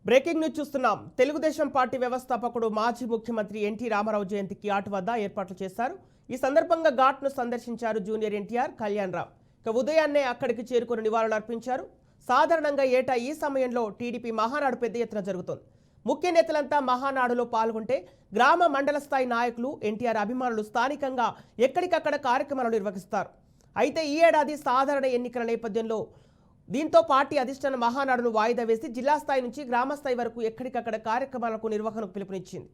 Breaking news చూస్తున్నాం. Telugu Desam party వ్యవస్థాపకుడు మాజీ ముఖ్యమంత్రి ఎన్టీ రామారావు జయంతికి ఘాట్ వద్ద ఏర్పాట్లు చేశారు. ఈ సందర్భంగా ఘాట్ను సందర్శించారు జూనియర్ ఎన్టీఆర్, కళ్యాణ్ రామ్. ఉదయాన్నే అక్కడికి చేరుకుని నివాళులు అర్పించారు. సాధారణంగా ఏటా ఈ సమయంలో టీడీపీ మహానాడు పెద్ద ఎత్తున జరుగుతుంది. ముఖ్య నేతలంతా మహానాడులో పాల్గొంటే గ్రామ మండల స్థాయి నాయకులు, ఎన్టీఆర్ అభిమానులు స్థానికంగా ఎక్కడికక్కడ కార్యక్రమాలు నిర్వహిస్తారు. అయితే ఈ ఏడాది సాధారణ ఎన్నికల నేపథ్యంలో దీంతో పార్టీ అధిష్టాన మహానాడును వాయిదా వేసి జిల్లా స్థాయి నుంచి గ్రామ స్థాయి వరకు ఎక్కడికక్కడ కార్యక్రమాలకు నిర్వహణకు పిలుపునిచ్చింది.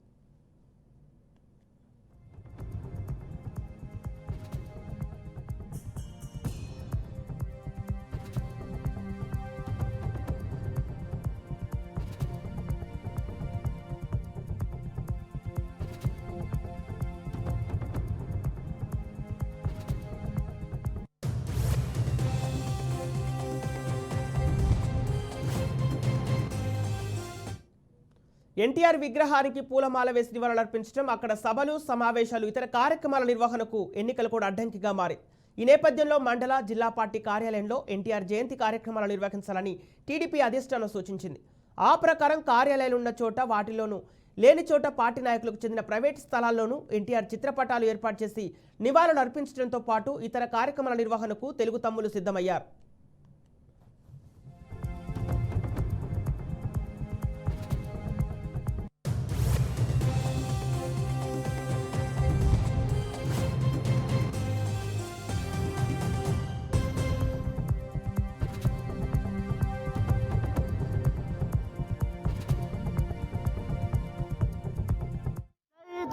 ఎన్టీఆర్ విగ్రహానికి పూలమాల వేసి నివాళులర్పించడం, అక్కడ సభలు, సమావేశాలు, ఇతర కార్యక్రమాల నిర్వహణకు ఎన్నికలు కూడా అడ్డంకిగా మారి ఈ నేపథ్యంలో మండల, జిల్లా పార్టీ కార్యాలయంలో ఎన్టీఆర్ జయంతి కార్యక్రమాలు నిర్వహించాలని టీడీపీ అధిష్టానం సూచించింది. ఆ ప్రకారం కార్యాలయాలు ఉన్న చోట, వాటిలోనూ లేని చోట పార్టీ నాయకులకు చెందిన ప్రైవేట్ స్థలాల్లోనూ ఎన్టీఆర్ చిత్రపటాలు ఏర్పాటు చేసి నివాళులు అర్పించడంతో పాటు ఇతర కార్యక్రమాల నిర్వహణకు తెలుగు తమ్ములు సిద్ధమయ్యారు.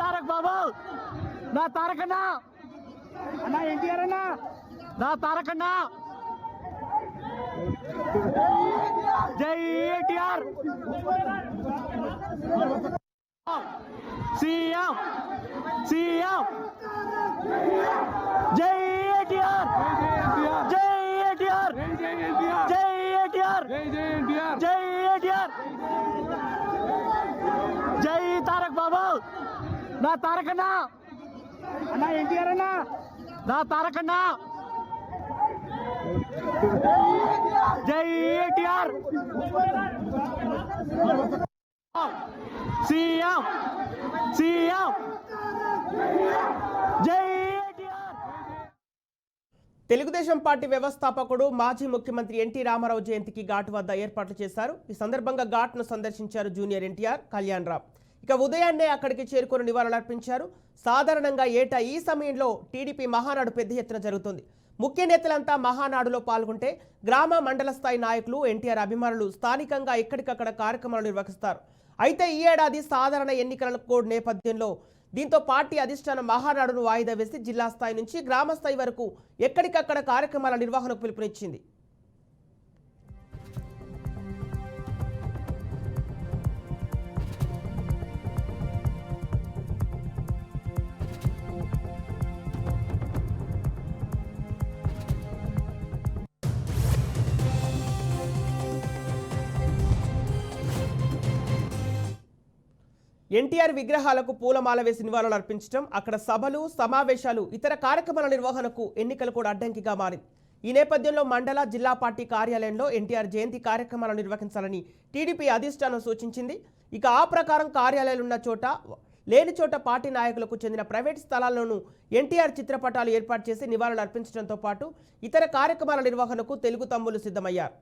తారక్ బాబు, నా తారక్ అన్న, అన్న ఎన్టీఆర్ అన్న, నా తారక్ అన్న, జై ఎన్టీఆర్, సీఎం సీఎం, జై ఎన్టీఆర్, జై ఎన్టీఆర్, జై ఎన్టీఆర్, జై ఎన్టీఆర్, జై తారక్ బాబు, నా తారక్ అన్న, అన్న ఎన్టీఆర్ అన్న, నా తారక్ అన్న, జై ఎన్టీఆర్, సీఎం సీఎం, జై ఎన్టీఆర్. తెలుగుదేశం పార్టీ వ్యవస్థాపకుడు మాజీ ముఖ్యమంత్రి ఎన్టీ రామారావు జయంతికి ఘాట్ వద్ద ఏర్పాట్లు చేశారు. ఈ సందర్భంగా ఘాట్ను సందర్శించారు జూనియర్ ఎన్టీఆర్, కళ్యాణ్ రామ్. ఉదయాన్నే అక్కడికి చేరుకుని నివాళులర్పించారు. సాధారణంగా ఏటా ఈ సమయంలో టీడీపీ మహానాడు పెద్ద ఎత్తున జరుగుతుంది. ముఖ్య నేతలంతా మహానాడులో పాల్గొంటే గ్రామ, మండల స్థాయి నాయకులు, ఎన్టీఆర్ అభిమానులు స్థానికంగా ఎక్కడికక్కడ కార్యక్రమాలు నిర్వహిస్తారు. అయితే ఈ ఏడాది సాధారణ ఎన్నికల కోడ్ నేపథ్యంలో దీంతో పార్టీ అధిష్టానం మహానాడును వాయిదా వేసి జిల్లా స్థాయి నుంచి గ్రామ స్థాయి వరకు ఎక్కడికక్కడ కార్యక్రమాల నిర్వహణకు పిలుపునిచ్చింది. ఎన్టీఆర్ విగ్రహాలకు పూలమాల వేసి నివాళులు అర్పించడం, అక్కడ సభలు, సమావేశాలు, ఇతర కార్యక్రమాల నిర్వహణకు ఎన్నికలు కూడా అడ్డంకిగా మారింది. ఈ నేపథ్యంలో మండల, జిల్లా పార్టీ కార్యాలయంలో ఎన్టీఆర్ జయంతి కార్యక్రమాలు నిర్వహించాలని టీడీపీ అధిష్టానం సూచించింది. ఆ ప్రకారం కార్యాలయాలు ఉన్న చోట, లేని చోట పార్టీ నాయకులకు చెందిన ప్రైవేట్ స్థలాల్లోనూ ఎన్టీఆర్ చిత్రపటాలు ఏర్పాటు చేసి నివాళులు అర్పించడంతో పాటు ఇతర కార్యక్రమాల నిర్వహణకు తెలుగు తమ్ములు సిద్ధమయ్యారు.